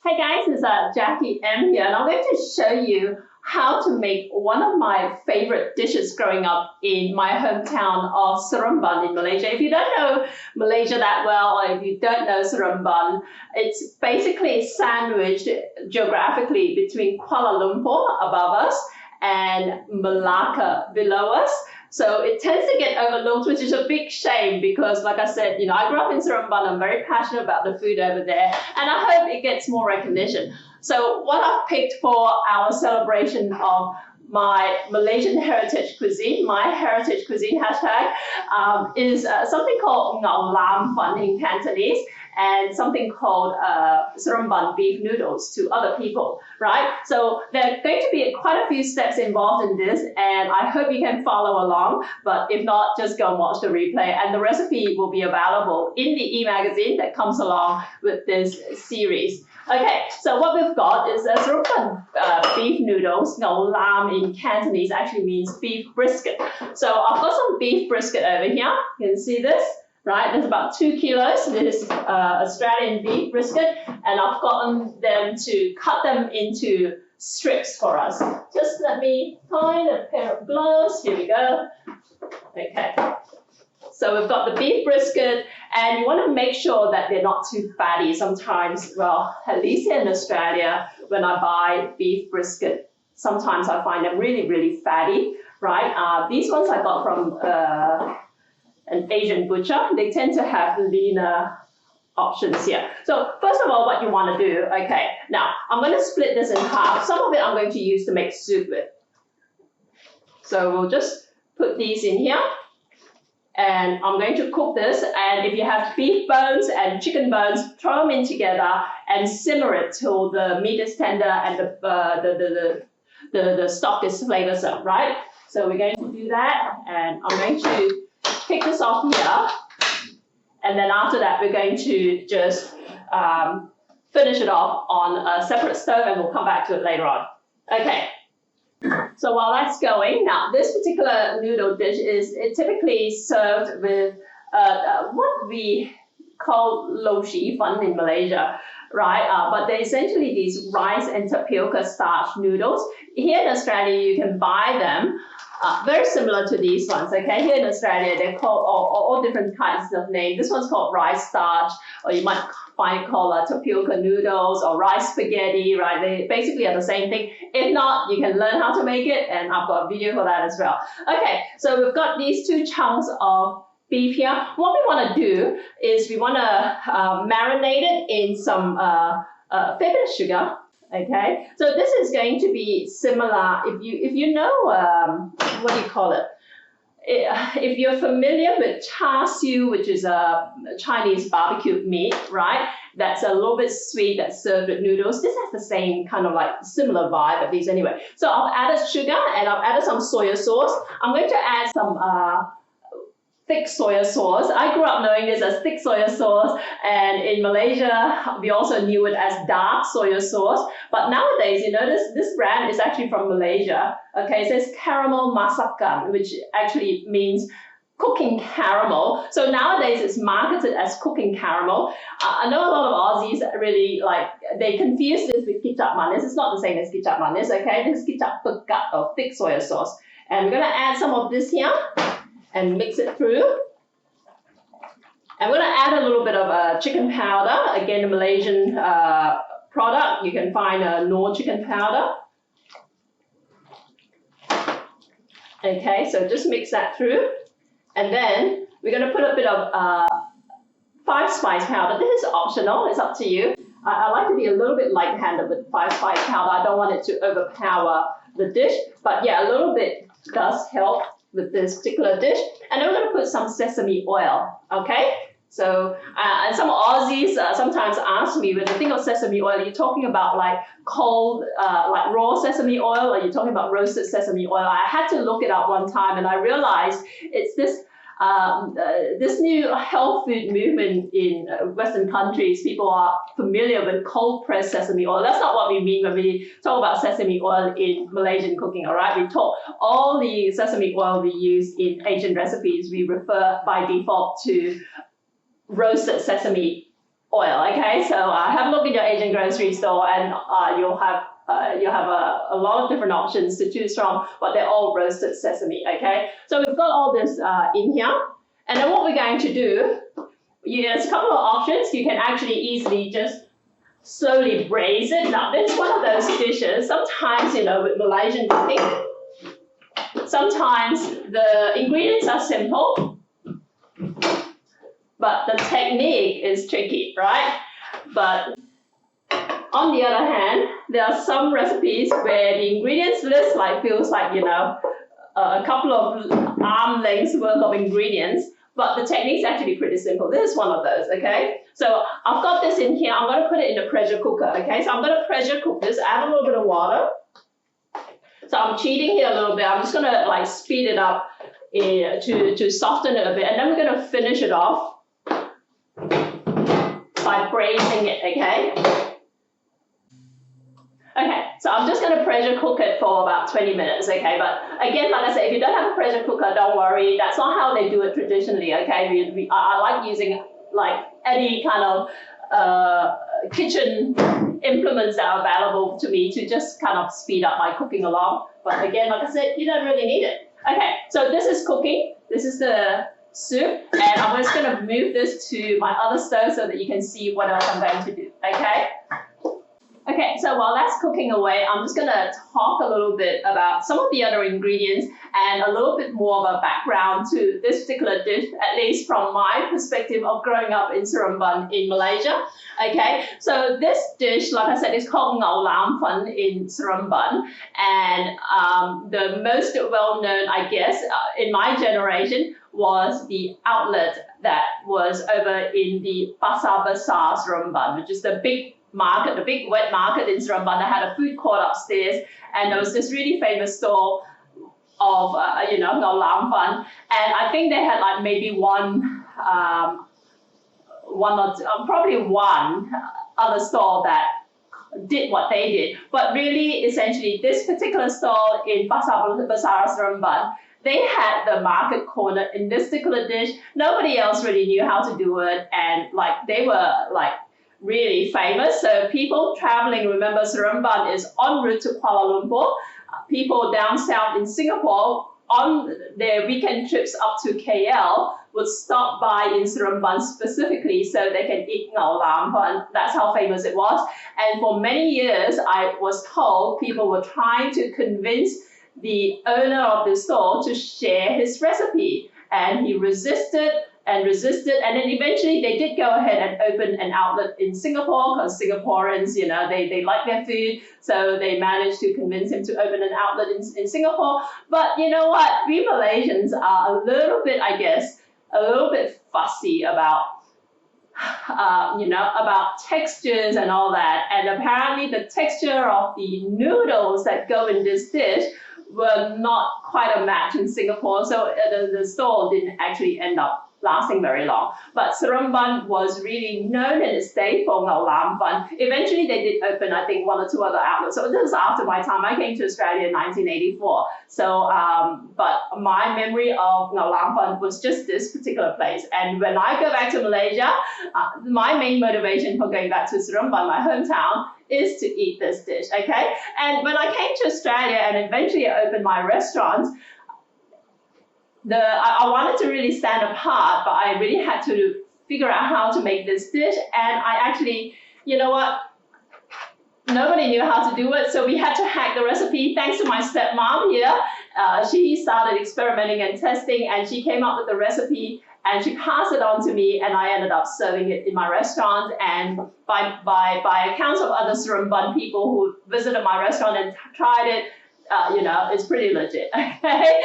Hey guys, it's Jackie M here, and I'm going to show you how to make one of my favorite dishes growing up in my hometown of Seremban in Malaysia. If you don't know Malaysia that well, or if you don't know Seremban, it's basically sandwiched geographically between Kuala Lumpur above us and Malacca below us. So it tends to get overlooked, which is a big shame because, like I said, I grew up in Seremban. I'm very passionate about the food over there, and I hope it gets more recognition. So what I've picked for our celebration of my Malaysian heritage cuisine, my heritage cuisine hashtag, is something called ngau lam fun in Cantonese, and something called Seremban beef noodles to other people, right? So there are going to be quite a few steps involved in this, and I hope you can follow along, but if not, just go and watch the replay, and the recipe will be available in the e-magazine that comes along with this series. Okay, so what we've got is Seremban beef noodles. Ngau lam in Cantonese actually means beef brisket. So I've got some beef brisket over here. You can see this. Right, there's about 2 kilos. This is Australian beef brisket, and I've gotten them to cut them into strips for us. Just let me find a pair of gloves. Here we go. Okay. So we've got the beef brisket, and you want to make sure that they're not too fatty. Sometimes, well, at least here in Australia, when I buy beef brisket, sometimes I find them really, really fatty, right? These ones I got from an Asian butcher. They tend to have leaner options here. So first of all, what you want to do, okay, now I'm going to split this in half. Some of it I'm going to use to make soup with. So we'll just put these in here, and I'm going to cook this. And if you have beef bones and chicken bones, throw them in together and simmer it till the meat is tender and the stock is flavorsome, right? So we're going to do that, and I'm going to take this off here, and then after that we're going to just finish it off on a separate stove, and we'll come back to it later on. Okay, so while that's going, now this particular noodle dish is typically served with what we call lo shi fan in Malaysia, right? But they're essentially these rice and tapioca starch noodles. Here in Australia you can buy them very similar to these ones, okay? Here in Australia, they're called all different kinds of names. This one's called rice starch, or you might find it called tapioca noodles or rice spaghetti, right? They basically are the same thing. If not, you can learn how to make it, and I've got a video for that as well. Okay, so we've got these 2 chunks of beef here. What we want to do is we want to marinate it in some pepper sugar. Okay, so this is going to be similar. If you know what do you call it? If you're familiar with char siu, which is a Chinese barbecue meat, right? That's a little bit sweet, that's served with noodles. This has the same kind of like similar vibe of these anyway. So I've added sugar and I've added some soy sauce. I'm going to add some thick soy sauce. I grew up knowing this as thick soy sauce, and in Malaysia we also knew it as dark soy sauce. But nowadays, this brand is actually from Malaysia. Okay, it says caramel masakan, which actually means cooking caramel. So nowadays it's marketed as cooking caramel. I know a lot of Aussies really they confuse this with kicap manis. It's not the same as kicap manis. Okay, this is kicap pekat or thick soy sauce, and we're gonna add some of this here and mix it through. I'm going to add a little bit of chicken powder, again a Malaysian product. You can find Knorr chicken powder. Okay, so just mix that through, and then we're going to put a bit of 5-spice powder. This is optional, it's up to you. I like to be a little bit light-handed with 5-spice powder. I don't want it to overpower the dish, but yeah, a little bit does help with this particular dish. And then we're going to put some sesame oil, okay? So, and some Aussies sometimes ask me, when they think of sesame oil, are you talking about like cold, like raw sesame oil, or are you talking about roasted sesame oil? I had to look it up one time, and I realized it's this this new health food movement in Western countries. People are familiar with cold pressed sesame oil. That's not what we mean when we talk about sesame oil in Malaysian cooking, all right? We talk all the sesame oil we use in Asian recipes, we refer by default to roasted sesame oil. Okay, so have a look in your Asian grocery store, and you'll have a lot of different options to choose from, but they're all roasted sesame. Okay, so we've got all this in here, and then what we're going to do, there's a couple of options. You can actually easily just slowly braise it. Now, this is one of those dishes. Sometimes, with Malaysian cooking, sometimes the ingredients are simple, but the technique is tricky, right? But on the other hand, there are some recipes where the ingredients list feels like, a couple of arm lengths worth of ingredients, but the technique is actually pretty simple. This is one of those, okay? So I've got this in here. I'm going to put it in the pressure cooker, okay? So I'm going to pressure cook this, add a little bit of water. So I'm cheating here a little bit. I'm just going to speed it up to soften it a bit, and then we're going to finish it off by braising it, okay? Okay, so I'm just going to pressure cook it for about 20 minutes, okay? But again, like I said, if you don't have a pressure cooker, don't worry. That's not how they do it traditionally, okay? I like using any kind of kitchen implements that are available to me to just kind of speed up my cooking along. But again, like I said, you don't really need it. Okay, so this is cooking. This is the soup, and I'm just going to move this to my other stove so that you can see what else I'm going to do, okay? Okay, so while that's cooking away, I'm just going to talk a little bit about some of the other ingredients and a little bit more of a background to this particular dish, at least from my perspective of growing up in Seremban in Malaysia. Okay, so this dish, like I said, is called ngau lam fan in Seremban, and the most well-known, I guess, in my generation was the outlet that was over in the Pasar Besar Seremban, which is the big market, the big wet market in Seremban. That had a food court upstairs, and there was this really famous store of ngau lam fan, and I think they had maybe one probably one other store that did what they did, but really essentially this particular store in Pasar Besar Seremban, they had the market corner in this particular dish. Nobody else really knew how to do it, and they were really famous. So people traveling, remember Seremban is en route to Kuala Lumpur. People down south in Singapore on their weekend trips up to KL would stop by in Seremban specifically so they can eat ngau lam fan. That's how famous it was. And for many years, I was told people were trying to convince the owner of the store to share his recipe, and he resisted, and then eventually they did go ahead and open an outlet in Singapore, because Singaporeans, they like their food, so they managed to convince him to open an outlet in Singapore. But you know what? We Malaysians are a little bit, I guess, a little bit fussy about about textures and all that. And apparently the texture of the noodles that go in this dish were not quite a match in Singapore, so the store didn't actually end up lasting very long. But Seremban was really known in its day for ngau lam fan. Eventually they did open, I think, one or two other outlets. So this is after my time. I came to Australia in 1984. So, but my memory of ngau lam fan was just this particular place. And when I go back to Malaysia, my main motivation for going back to Seremban, my hometown, is to eat this dish, okay? And when I came to Australia and eventually I opened my restaurants, I wanted to really stand apart, but I really had to figure out how to make this dish. And I actually, you know what? Nobody knew how to do it, so we had to hack the recipe. Thanks to my stepmom here. She started experimenting and testing, and she came up with the recipe, and she passed it on to me, and I ended up serving it in my restaurant. And by accounts of other Seremban people who visited my restaurant and tried it, it's pretty legit, okay?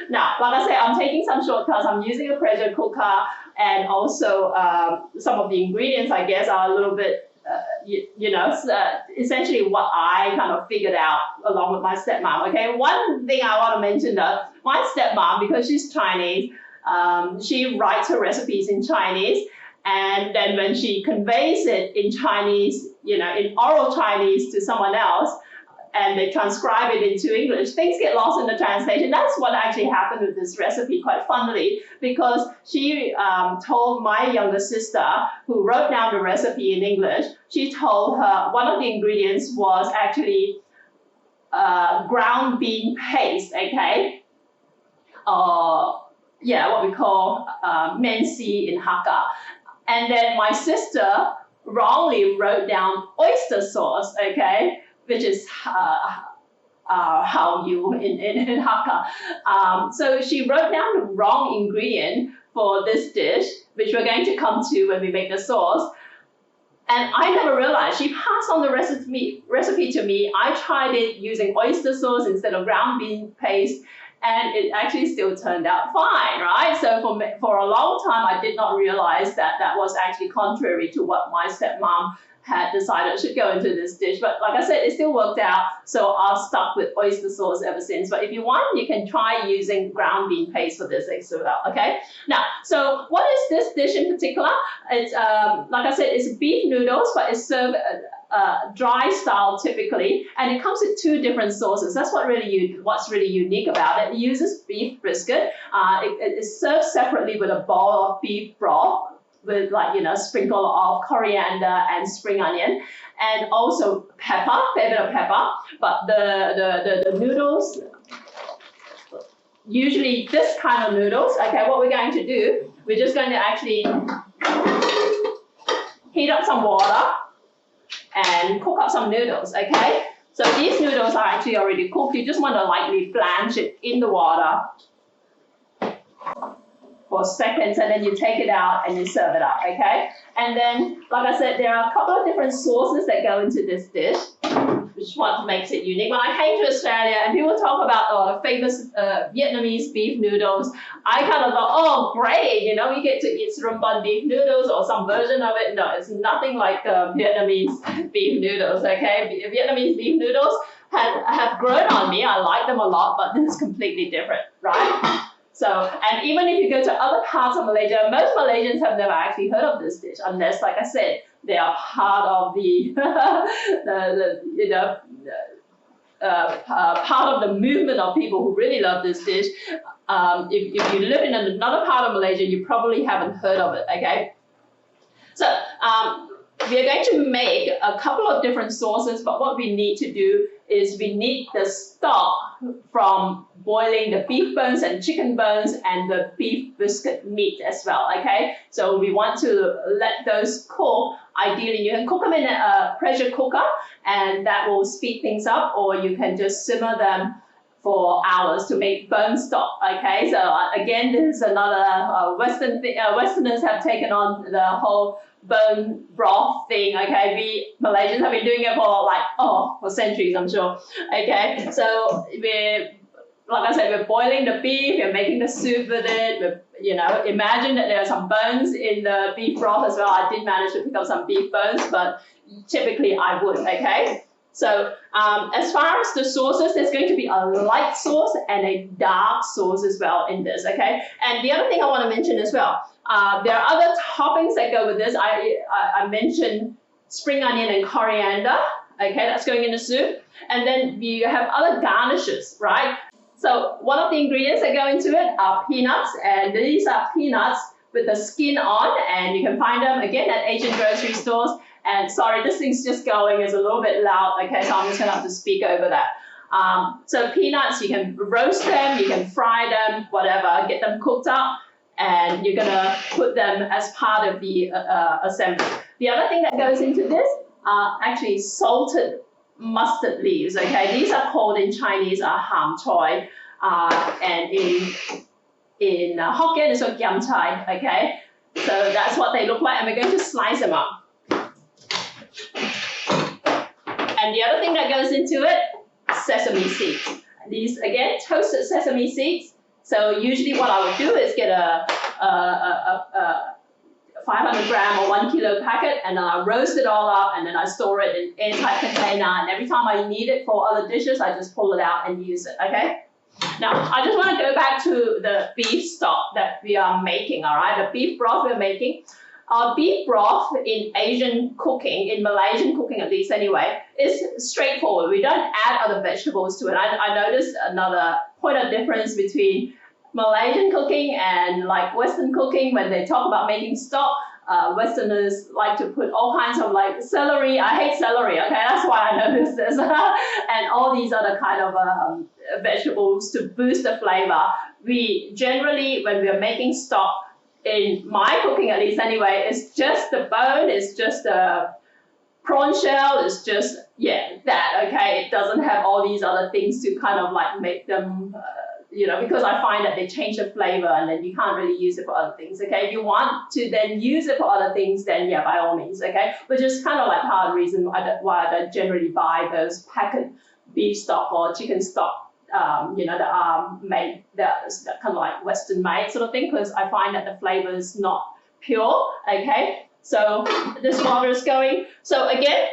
Now, like I said, I'm taking some shortcuts. I'm using a pressure cooker, and also some of the ingredients, I guess, are a little bit, essentially what I kind of figured out along with my stepmom, okay? One thing I want to mention though, my stepmom, because she's Chinese, she writes her recipes in Chinese, and then when she conveys it in Chinese, in oral Chinese to someone else, and they transcribe it into English, things get lost in the translation. That's what actually happened with this recipe, quite funnily, because she told my younger sister, who wrote down the recipe in English, she told her one of the ingredients was actually ground bean paste, okay? Yeah, what we call MOMC in Hakka. And then my sister wrongly wrote down oyster sauce, okay, which is how you in Hakka. So she wrote down the wrong ingredient for this dish, which we're going to come to when we make the sauce. And I never realized, she passed on the recipe to me. I tried it using oyster sauce instead of ground bean paste, and it actually still turned out fine, right? So for a long time, I did not realize that that was actually contrary to what my stepmom had decided should go into this dish. But like I said, it still worked out, so I've stuck with oyster sauce ever since. But if you want, you can try using ground bean paste for this as well, okay? Now, so what is this dish in particular? It's, like I said, it's beef noodles, but it's served dry style typically, and it comes with two different sauces. That's what's really unique about it. It uses beef brisket. It is served separately with a bowl of beef broth, with sprinkle of coriander and spring onion, and also pepper, fair bit of pepper. But the noodles, usually this kind of noodles, okay, what we're going to do, we're just going to actually heat up some water and cook up some noodles, okay? So these noodles are actually already cooked. You just want to lightly blanch it in the water for seconds, and then you take it out and you serve it up, okay? And then, like I said, there are a couple of different sauces that go into this dish, which is what makes it unique. When I came to Australia and people talk about the famous Vietnamese beef noodles, I kind of thought, oh, great, you get to eat Seremban beef noodles or some version of it. No, it's nothing like Vietnamese beef noodles, okay? Vietnamese beef noodles have grown on me. I like them a lot, but this is completely different, right? So, and even if you go to other parts of Malaysia, most Malaysians have never actually heard of this dish, unless, like I said, they are part of the, part of the movement of people who really love this dish. If you live in another part of Malaysia, you probably haven't heard of it, okay? So, we are going to make a couple of different sauces, but what we need to do is we need the stock from boiling the beef bones and chicken bones and the beef brisket meat as well, okay? So we want to let those cook. Ideally, you can cook them in a pressure cooker, and that will speed things up, or you can just simmer them for hours to make bone stock, okay? So again, this is another Western thing. Westerners have taken on the whole bone broth thing, okay? We Malaysians have been doing it for centuries, I'm sure, okay? So like I said, we're boiling the beef, we're making the soup with it. Imagine that there are some bones in the beef broth as well. I did manage to pick up some beef bones, but typically I would, okay? So as far as the sauces, there's going to be a light sauce and a dark sauce as well in this, okay? And the other thing I want to mention as well, there are other toppings that go with this. I mentioned spring onion and coriander, okay? That's going in the soup. And then you have other garnishes, right? So one of the ingredients that go into it are peanuts, and these are peanuts with the skin on, and you can find them again at Asian grocery stores. And sorry, this thing's just going, it's a little bit loud, okay, so I'm just gonna have to speak over that. So peanuts, you can roast them, you can fry them, whatever, get them cooked up, and you're gonna put them as part of the assembly. The other thing that goes into this are actually salted mustard leaves, okay? These are called in Chinese ham choy, and in Hokkien it's called giam chai, okay? So that's what they look like, and we're going to slice them up. And the other thing that goes into it, sesame seeds. These, again, toasted sesame seeds. So usually what I would do is get a 500 gram or 1 kilo packet, and then I roast it all up, and then I store it in an airtight container, and every time I need it for other dishes, I just pull it out and use it, okay? Now, I just want to go back to the beef stock that we are making, all right? The beef broth we're making. our beef broth in Asian cooking, in Malaysian cooking at least anyway, is straightforward. We don't add other vegetables to it. I noticed another point of difference between Malaysian cooking and like Western cooking. When they talk about making stock, Westerners like to put all kinds of like celery. I hate celery, okay? That's why I noticed this. And all these other kind of vegetables to boost the flavor. We generally, when we're making stock, in my cooking at least anyway, it's just the bone, it's just the prawn shell, it's just, yeah, that, okay? It doesn't have all these other things to kind of like make them, you know, because I find that they change the flavor and then you can't really use it for other things, okay? If you want to then use it for other things, then yeah, by all means, okay? Which is kind of like part of the reason why I don't generally buy those packet beef stock or chicken stock, you know, that are made, that's kind of like Western made sort of thing, because I find that the flavor is not pure, okay? So this water is going. So again,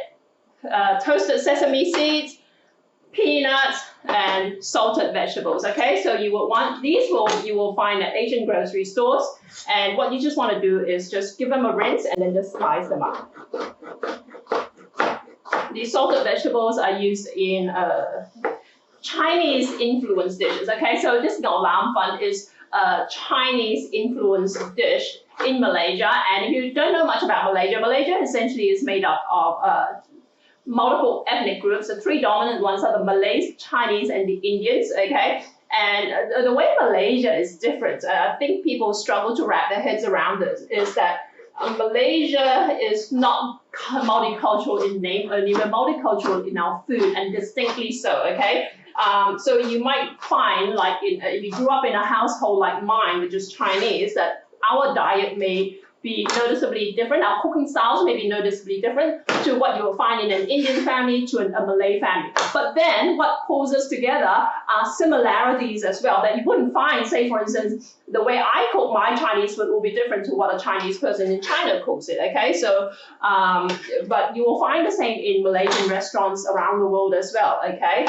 toasted sesame seeds, peanuts, and salted vegetables, okay? So you will want, you will find at Asian grocery stores, and what you just want to do is just give them a rinse and then just slice them up. These salted vegetables are used in Chinese influenced dishes, okay? So this Ngao Lam Fan is a Chinese influenced dish in Malaysia, and if you don't know much about Malaysia, Malaysia essentially is made up of multiple ethnic groups. The three dominant ones are the Malays, Chinese, and the Indians, okay? And the way Malaysia is different, I think people struggle to wrap their heads around this, is that Malaysia is not multicultural in name only, we're multicultural in our food, and distinctly so, okay? So you might find, like, if you grew up in a household like mine, which is Chinese, that our diet may be noticeably different, our cooking styles may be noticeably different to what you will find in an Indian family, to a Malay family. But then what pulls us together are similarities as well that you wouldn't find, say for instance, the way I cook my Chinese food will be different to what a Chinese person in China cooks it, okay? So, but you will find the same in Malaysian restaurants around the world as well, okay?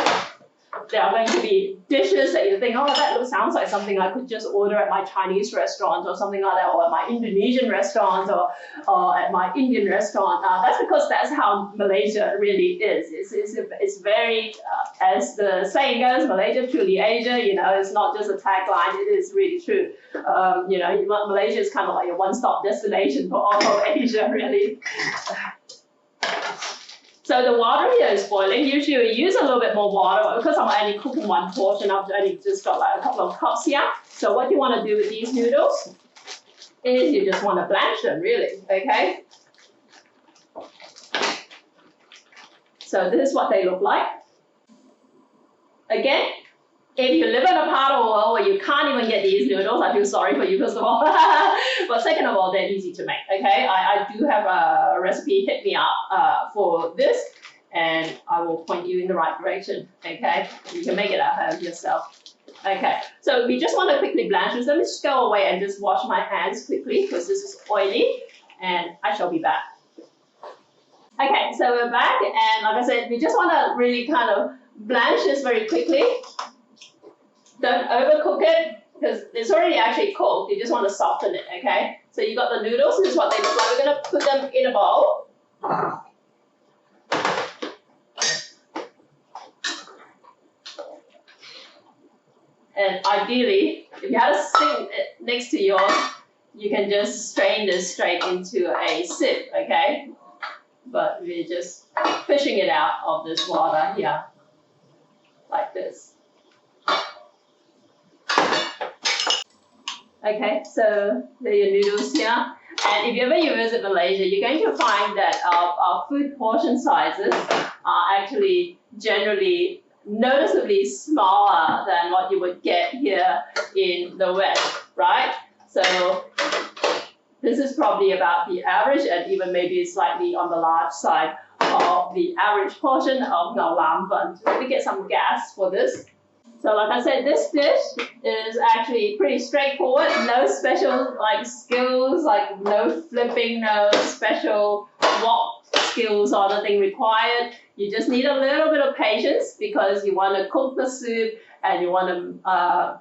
There are going to be dishes that you think, oh, that sounds like something I could just order at my Chinese restaurant or something like that, or at my Indonesian restaurant, or at my Indian restaurant. That's because that's how Malaysia really is. It's very, as the saying goes, Malaysia truly Asia. You know, it's not just a tagline, it is really true. You know, Malaysia is kind of like a one-stop destination for all of Asia, really. So the water here is boiling. Usually we use a little bit more water, but because I'm only cooking one portion, I've only just got like a couple of cups here. So what you want to do with these noodles is you just want to blanch them, really, okay? So this is what they look like. Again, if you live in a part of the world where you can't even get these noodles, I feel sorry for you, first of all. But second of all, they're easy to make, okay? I do have a recipe, hit me up for this, and I will point you in the right direction, okay? You can make it at home yourself. Okay, so we just want to quickly blanch this. Let me just go away and just wash my hands quickly because this is oily, and I shall be back. Okay, so we're back, and like I said, we just want to really kind of blanch this very quickly. Don't overcook it because it's already actually cooked. You just want to soften it, okay? So you got the noodles. This is what they look like. We're going to put them in a bowl. And ideally, if you had a sink next to yours, you can just strain this straight into a sieve, okay? But we're just fishing it out of this water here, like this. Okay, so there are your noodles here. And if ever you visit Malaysia, you're going to find that our food portion sizes are actually generally noticeably smaller than what you would get here in the West, right? So this is probably about the average, and even maybe slightly on the large side of the average portion of Ngao Lam Fan. Let me get some gas for this. So like I said, this dish is actually pretty straightforward. No special like skills, like no flipping, no special wok skills or nothing required. You just need a little bit of patience because you want to cook the soup and you want to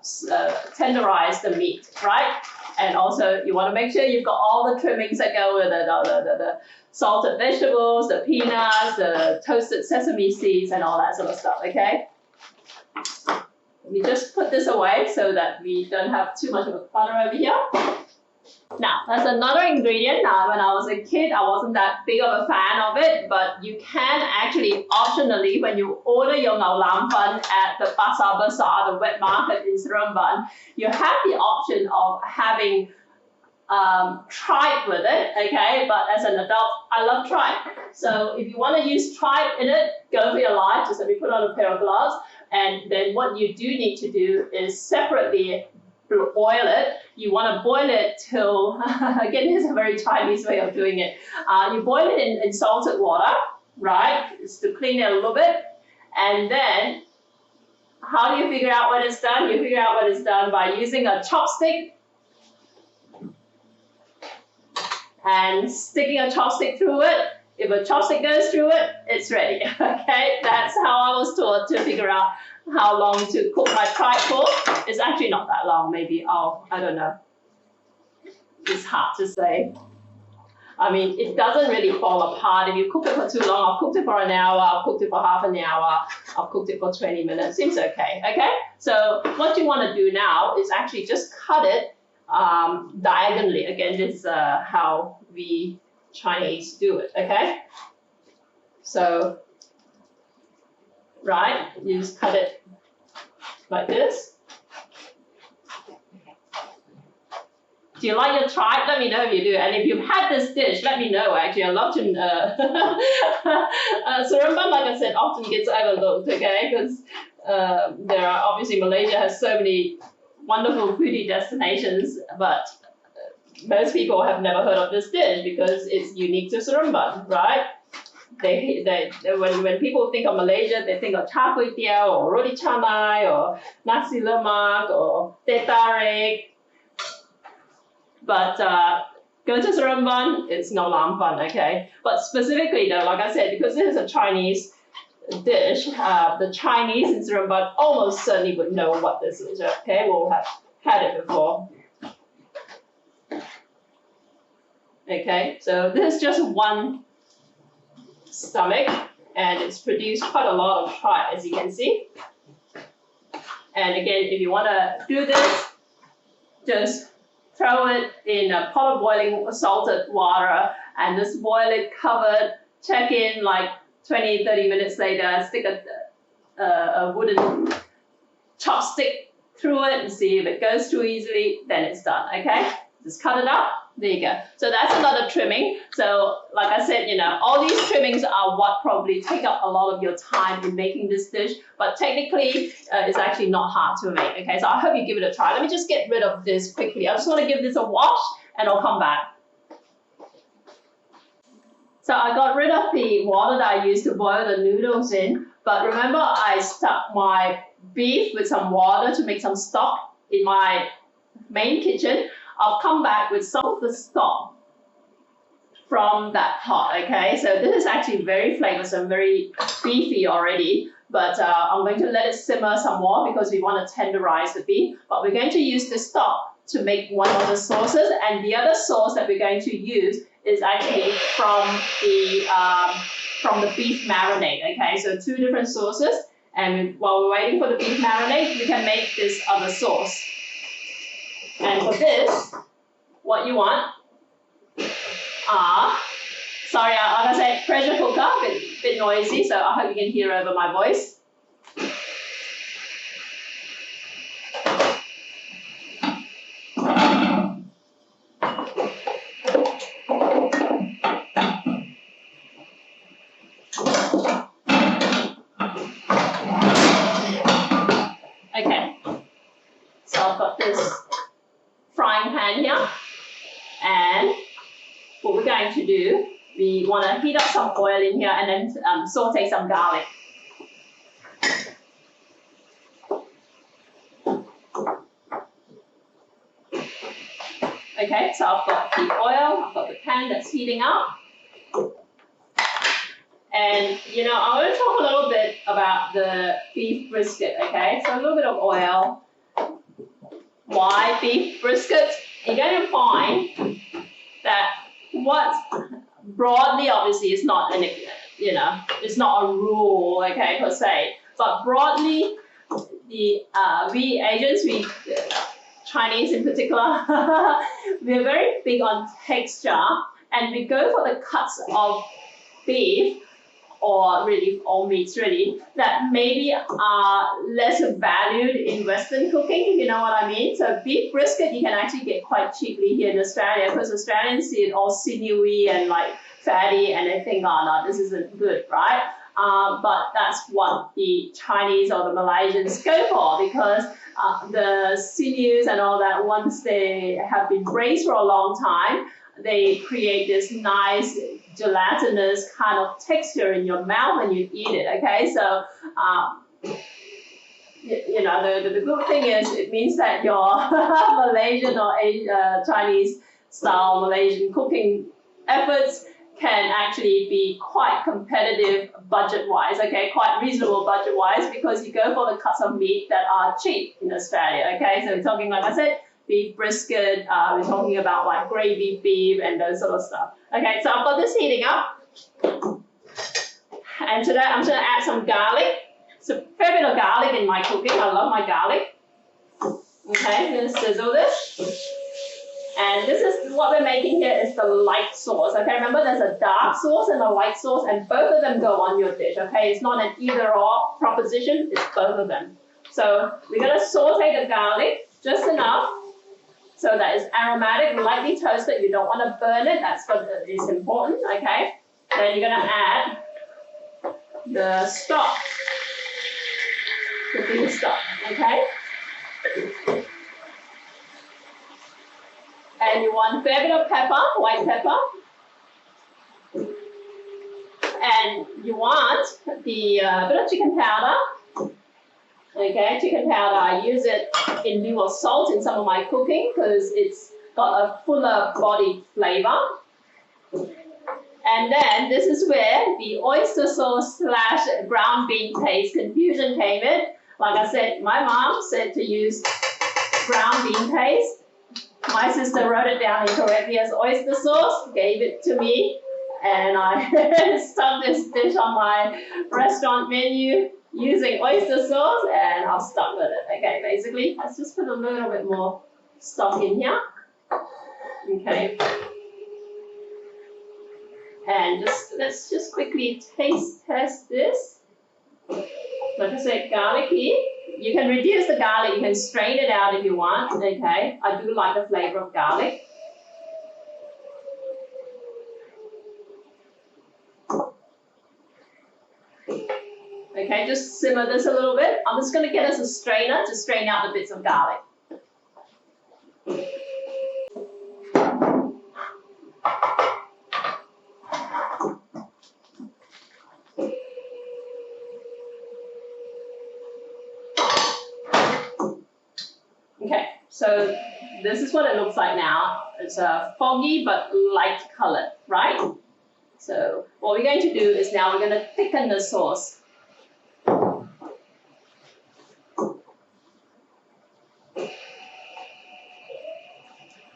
tenderize the meat, right? And also you want to make sure you've got all the trimmings that go with it, the salted vegetables, the peanuts, the toasted sesame seeds, and all that sort of stuff, okay? We just put this away so that we don't have too much of a clutter over here. Now, that's another ingredient. Now, when I was a kid, I wasn't that big of a fan of it, but you can actually optionally, when you order your ngao lam fan at the Pasar Besar, the wet market in Seremban, you have the option of having tripe with it, okay? But as an adult, I love tripe. So if you want to use tripe in it, go for your life. Just let me put on a pair of gloves. And then what you do need to do is separately boil it. You want to boil it till, again, this is a very Chinese way of doing it. You boil it in salted water, right? Just to clean it a little bit. And then, how do you figure out when it's done? You figure out when it's done by using a chopstick and sticking a chopstick through it. If a chopstick goes through it, it's ready, okay? That's how I was taught to figure out how long to cook my tripe for. It's actually not that long, maybe, I don't know. It's hard to say. I mean, it doesn't really fall apart. If you cook it for too long, I've cooked it for an hour, I've cooked it for half an hour, I've cooked it for 20 minutes, seems okay, okay? So what you want to do now is actually just cut it diagonally. Again, this is how we Chinese do it, okay? So, right, you just cut it like this. Do you like your tripe? Let me know if you do. And if you've had this dish, let me know actually. I love to, Seremban, like I said, often gets overlooked, okay? Because there are, obviously Malaysia has so many wonderful foodie destinations, but most people have never heard of this dish because it's unique to Seremban, right? When people think of Malaysia, they think of char kway teow or roti canai or nasi lemak or teh tarik. But go to Seremban, it's ngao lam fan, okay? But specifically though, like I said, because this is a Chinese dish, the Chinese in Seremban almost certainly would know what this is, okay? We'll have had it before. Okay, so this is just one stomach, and it's produced quite a lot of tripe, as you can see. And again, if you want to do this, just throw it in a pot of boiling salted water and just boil it covered, check in like 20, 30 minutes later, stick a wooden chopstick through it and see if it goes through easily, then it's done, okay? Just cut it up. There you go. So that's another trimming. So like I said, you know, all these trimmings are what probably take up a lot of your time in making this dish, but technically it's actually not hard to make, okay? So I hope you give it a try. Let me just get rid of this quickly. I just want to give this a wash and I'll come back. So I got rid of the water that I used to boil the noodles in, but remember I stuck my beef with some water to make some stock in my main kitchen. I'll come back with some of the stock from that pot, okay? So this is actually very flavorsome, very beefy already, but I'm going to let it simmer some more because we want to tenderize the beef, but we're going to use the stock to make one of the sauces, and the other sauce that we're going to use is actually from the beef marinade, okay? So two different sauces, and while we're waiting for the beef marinade, we can make this other sauce. And for this, what you want are, sorry, like I said, pressure cooker, a bit noisy, so I hope you can hear over my voice. Okay, so I've got this frying pan here, and what we're going to do, we want to heat up some oil in here and then saute some garlic. Okay, so I've got the oil, I've got the pan that's heating up. And, you know, I want to talk a little bit about the beef brisket, okay? So a little bit of oil. Why beef brisket? you're going to find that what broadly, obviously, is not an, you know, it's not a rule, okay, per se, but broadly, the we Asians, we Chinese in particular, we're very big on texture, and we go for the cuts of beef or really all meats really that maybe are less valued in Western cooking, if you know what I mean. So beef brisket you can actually get quite cheaply here in Australia because Australians see it all sinewy and like fatty, and they think, oh no, this isn't good, right? But that's what the Chinese or the Malaysians go for, because the sinews and all that, once they have been braised for a long time, they create this nice gelatinous kind of texture in your mouth when you eat it, okay? So, you know, the good thing is it means that your Malaysian or Chinese style Malaysian cooking efforts can actually be quite competitive budget-wise, okay? Quite reasonable budget-wise, because you go for the cuts of meat that are cheap in Australia, okay? So we're talking, like I said, beef brisket, we're talking about like gravy beef and those sort of stuff. Okay, so I've got this heating up. And today I'm going to add some garlic. It's a fair bit of garlic in my cooking. I love my garlic. Okay, I'm going to sizzle this. And this is what we're making here is the light sauce. Okay, remember there's a dark sauce and a light sauce, and both of them go on your dish. Okay, it's not an either-or proposition, it's both of them. So we're going to saute the garlic just enough so that it's aromatic, lightly toasted. You don't want to burn it. That's what is important, okay? Then you're going to add the stock, the beef stock, okay? And you want a fair bit of pepper, white pepper. And you want the bit of chicken powder. Okay, chicken powder, I use it in lieu of salt in some of my cooking because it's got a fuller body flavor. And then this is where the oyster sauce / brown bean paste confusion came in. Like I said, my mom said to use brown bean paste. My sister wrote it down incorrectly as oyster sauce, gave it to me, and I stuck this dish on my restaurant menu using oyster sauce, and I'm stuck with it. Okay, basically, let's just put a little bit more stock in here. Okay. And let's just quickly taste test this. Like I said, garlicky. You can reduce the garlic, you can strain it out if you want, okay? I do like the flavor of garlic. Okay, just simmer this a little bit. I'm just going to get us a strainer to strain out the bits of garlic. Okay, so this is what it looks like now. It's a foggy but light color, right? So what we're going to do is now we're going to thicken the sauce.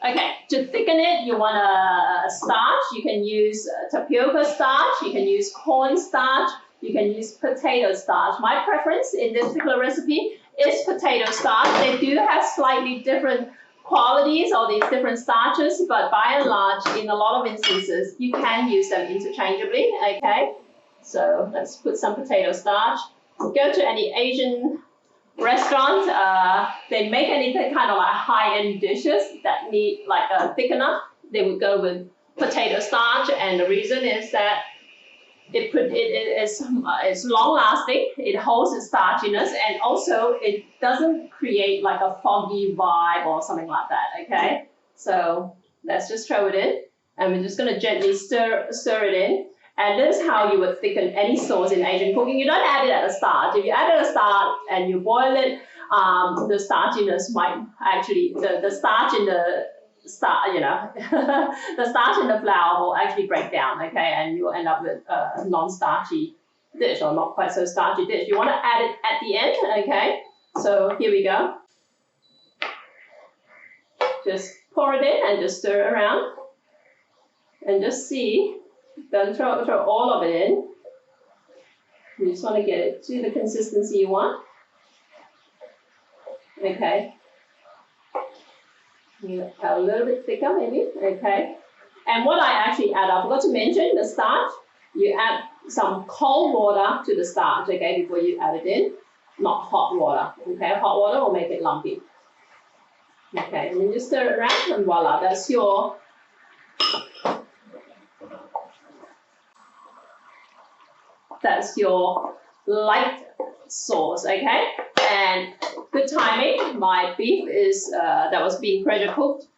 Okay, to thicken it, you want a starch. You can use tapioca starch, you can use corn starch, you can use potato starch. My preference in this particular recipe is potato starch. They do have slightly different qualities, all these different starches, but by and large, in a lot of instances, you can use them interchangeably, okay? So let's put some potato starch. Go to any Asian restaurant, they make any kind of like high-end dishes that need like a thickener. They would go with potato starch, and the reason is that it's long-lasting, it holds its starchiness, and also it doesn't create like a foggy vibe or something like that, okay? So let's just throw it in, and we're just going to gently stir it in. And this is how you would thicken any sauce in Asian cooking. You don't add it at the start. If you add it at the start and you boil it, the starchiness might actually, the starch in the the starch in the flour will actually break down, okay, and you'll end up with a non-starchy dish or not quite so starchy dish. You want to add it at the end, okay? So here we go. Just pour it in and just stir it around. And just see, don't throw all of it in. You just want to get it to the consistency you want. Okay. A little bit thicker maybe, okay. And what I actually add, I forgot to mention the starch. You add some cold water to the starch, okay, before you add it in. Not hot water, okay. Hot water will make it lumpy. Okay, and then you stir it around and voila, that's your light sauce, okay? And good timing, my beef is, that was being pressure cooked,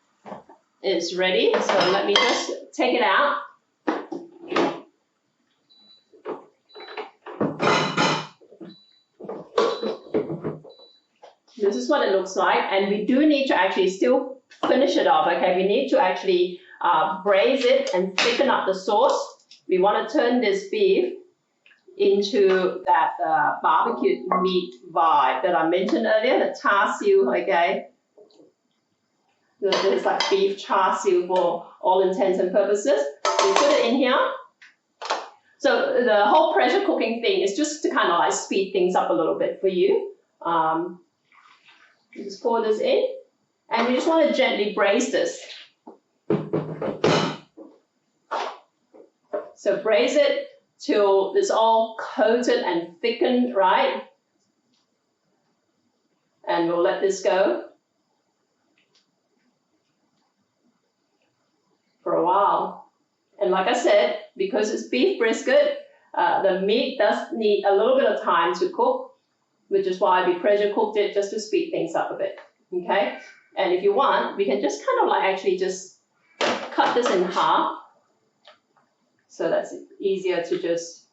is ready. So let me just take it out. This is what it looks like, and we do need to actually still finish it off, okay? We need to actually braise it and thicken up the sauce. We want to turn this beef into that barbecue meat vibe that I mentioned earlier, the char siu, okay? This is like beef char siu for all intents and purposes. We put it in here. So the whole pressure cooking thing is just to kind of like speed things up a little bit for you. Just pour this in, and we just want to gently braise this. So braise it till it's all coated and thickened, right? And we'll let this go for a while. And like I said, because it's beef brisket, the meat does need a little bit of time to cook, which is why we pressure cooked it just to speed things up a bit, okay? And if you want, we can just kind of like actually just cut this in half. So that's easier to just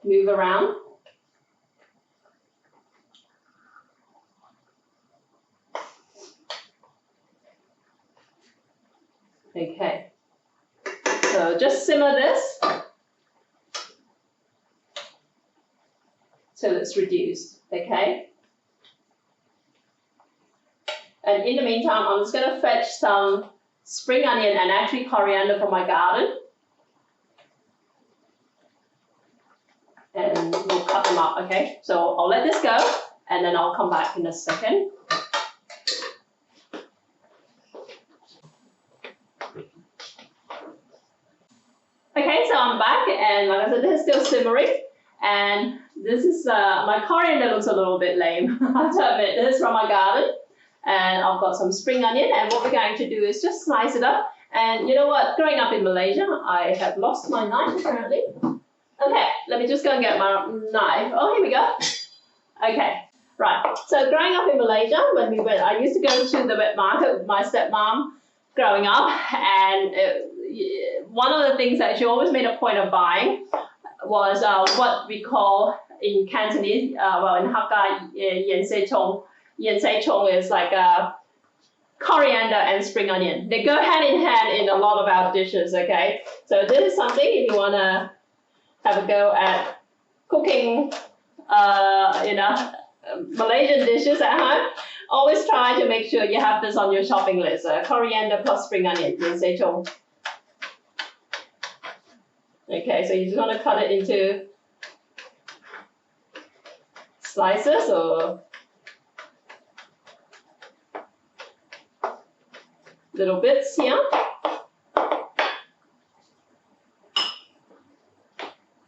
move around. Okay, so just simmer this till it's reduced, okay? And in the meantime, I'm just gonna fetch some spring onion and actually coriander from my garden. And we'll cut them up, okay? So I'll let this go, and then I'll come back in a second. Okay, so I'm back, and like I said, this is still simmering. And this is, my coriander looks a little bit lame, I have to admit. This is from my garden. And I've got some spring onion, and what we're going to do is just slice it up. And you know what, growing up in Malaysia, I have lost my knife apparently. Okay, let me just go and get my knife. Oh, here we go. Okay, right. So growing up in Malaysia, when we went, I used to go to the wet market with my stepmom growing up, and one of the things that she always made a point of buying was what we call in Cantonese, well in Hakka, yen sei chong. Yen sei chong is like coriander and spring onion. They go hand in hand in a lot of our dishes, okay? So this is something if you want to have a go at cooking, Malaysian dishes at home. Always try to make sure you have this on your shopping list. Coriander plus spring onion, yen sei chong. Okay, so you just want to cut it into slices or little bits here.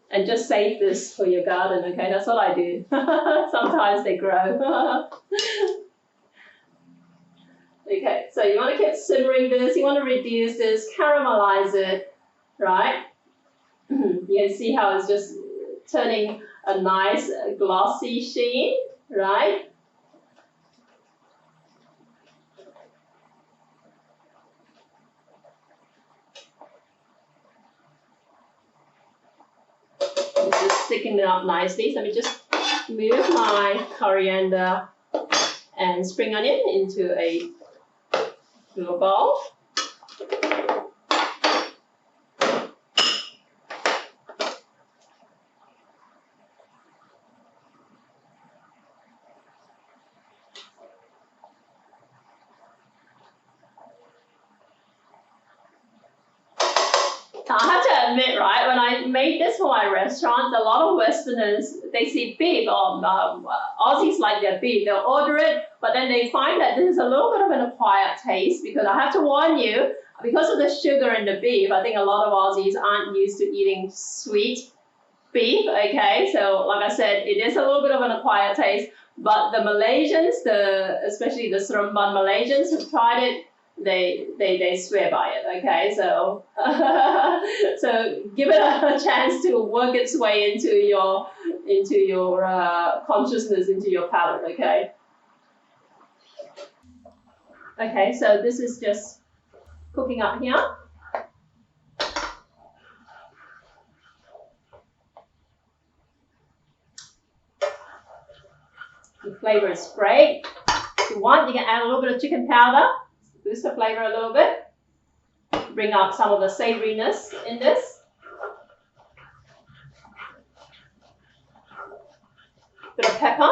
And just save this for your garden, okay? That's what I do. Sometimes they grow. Okay, so you want to keep simmering this. You want to reduce this, caramelize it, right? You can see how it's just turning a nice glossy sheen, right? It's just sticking it up nicely. So let me just move my coriander and spring onion into a little bowl. Now, I have to admit, right, when I made this for my restaurant, a lot of Westerners, they see beef, or Aussies like their beef, they'll order it, but then they find that this is a little bit of an acquired taste, because I have to warn you, because of the sugar in the beef, I think a lot of Aussies aren't used to eating sweet beef, okay? So, like I said, it is a little bit of an acquired taste, but the Malaysians, especially the Seremban Malaysians who've tried it, they swear by it, okay? So so give it a chance to work its way into your consciousness, into your palate, okay? Okay, so this is just cooking up here. The flavor is great. If you want, you can add a little bit of chicken powder. Boost the flavor a little bit. Bring out some of the savouriness in this. Bit of pepper.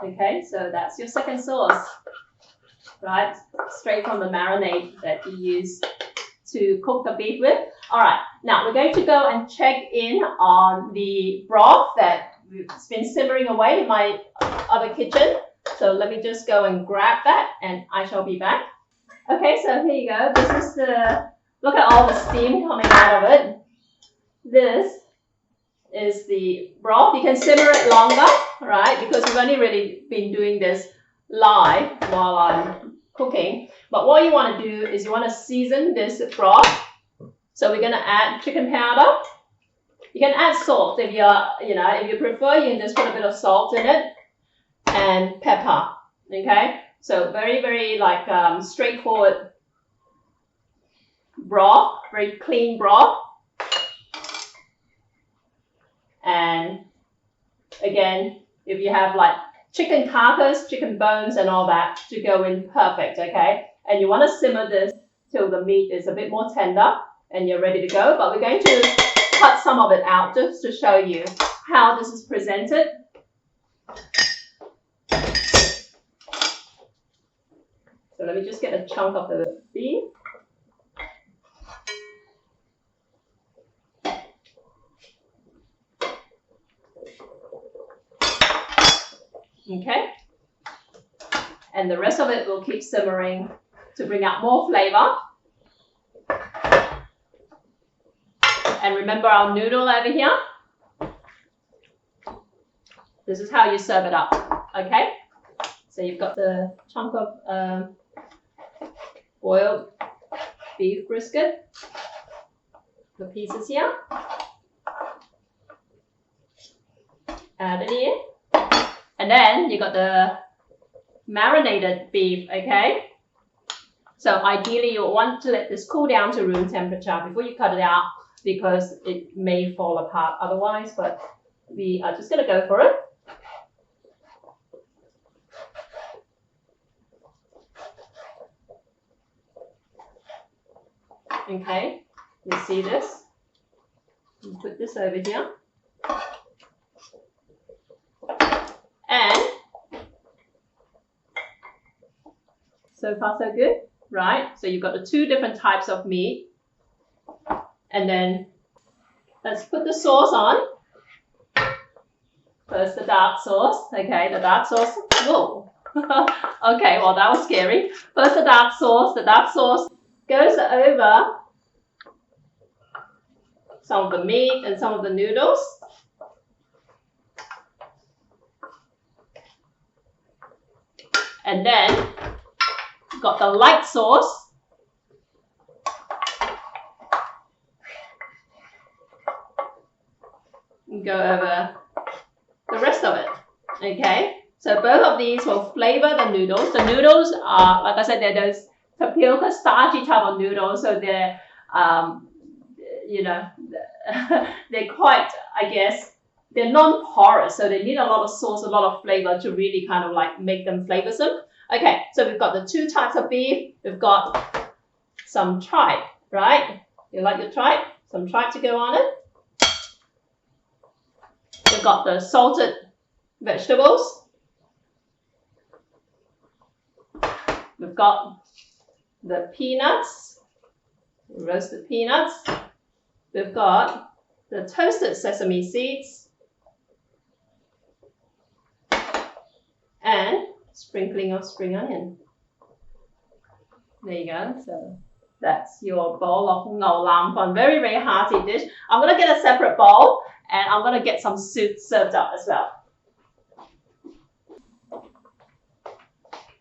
Okay, so that's your second sauce, right? Straight from the marinade that you use to cook the beef with. All right, now we're going to go and check in on the broth that's been simmering away in my other kitchen. So let me just go and grab that and I shall be back. Okay, so here you go. This is look at all the steam coming out of it. This is the broth. You can simmer it longer, right? Because we've only really been doing this live while I'm cooking. But what you want to do is you want to season this broth. So we're going to add chicken powder. You can add salt if if you prefer. You can just put a bit of salt in it, and pepper. Okay, so very, very straightforward broth, very clean broth. And again, if you have like chicken carcass, chicken bones, and all that to go in perfect. Okay, and you want to simmer this till the meat is a bit more tender and you're ready to go. But we're going to cut some of it out just to show you how this is presented. So let me just get a chunk of the beef. Okay. And the rest of it will keep simmering to bring out more flavor. And remember our noodle over here? This is how you serve it up, okay? So you've got the chunk of boiled beef brisket, the pieces here. Add it in. And then you got the marinated beef, okay? So ideally you want to let this cool down to room temperature before you cut it out, because it may fall apart otherwise, but we are just going to go for it. Okay, you see this? You put this over here. And so far so good, right? So you've got the two different types of meat. And then let's put the sauce on. First the dark sauce. Okay, the dark sauce. Whoa. Okay, well that was scary. First the dark sauce. The dark sauce goes over some of the meat and some of the noodles. And then got the light sauce. And go over the rest of it. Okay, so both of these will flavor the noodles. The noodles are, like I said, they're those tapioca starchy type of noodles, so they're they're quite, I guess, they're non-porous, so they need a lot of sauce, a lot of flavor to really kind of like make them flavorsome. Okay, so we've got the two types of beef. We've got some tripe, right? You like your tripe? Some tripe to go on it. We've got the salted vegetables. We've got the peanuts, roasted peanuts. We've got the toasted sesame seeds. And sprinkling of spring onion. There you go. So that's your bowl of ngau lam pon. Very, very hearty dish. I'm going to get a separate bowl and I'm going to get some soup served up as well.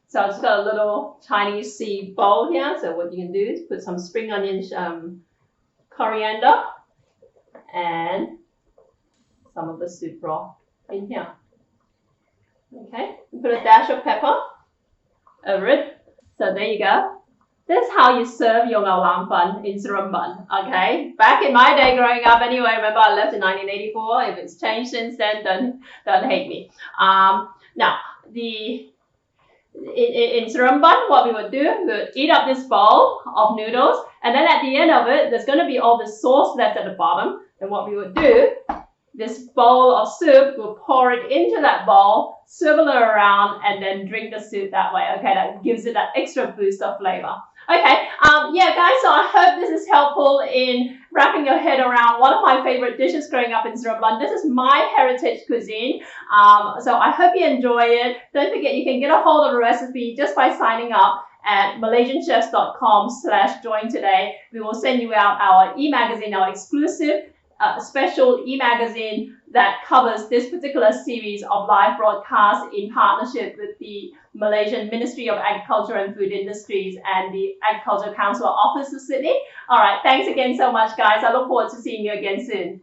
So I've just got a little Chinese sea bowl here. So what you can do is put some spring onion, coriander, and some of the soup broth in here. Okay, put a dash of pepper over it. So there you go. This is how you serve your ngau lam pon in Seremban. Okay, back in my day growing up anyway, remember I left in 1984. If it's changed since then, don't hate me. Now, in Seremban, what we would do, we would eat up this bowl of noodles, and then at the end of it, there's going to be all the sauce left at the bottom. And what we would do, this bowl of soup, we'll pour it into that bowl, swivel it around, and then drink the soup that way. Okay, that gives it that extra boost of flavor. Okay, yeah guys, so I hope this is helpful in wrapping your head around one of my favorite dishes growing up in Seremban. This is my heritage cuisine, so I hope you enjoy it. Don't forget you can get a hold of the recipe just by signing up at malaysianchefs.com/join today. We will send you out our e-magazine, our exclusive special e-magazine that covers this particular series of live broadcasts in partnership with the Malaysian Ministry of Agriculture and Food Industries and the Agriculture Council Office of Sydney. All right, thanks again so much, guys. I look forward to seeing you again soon.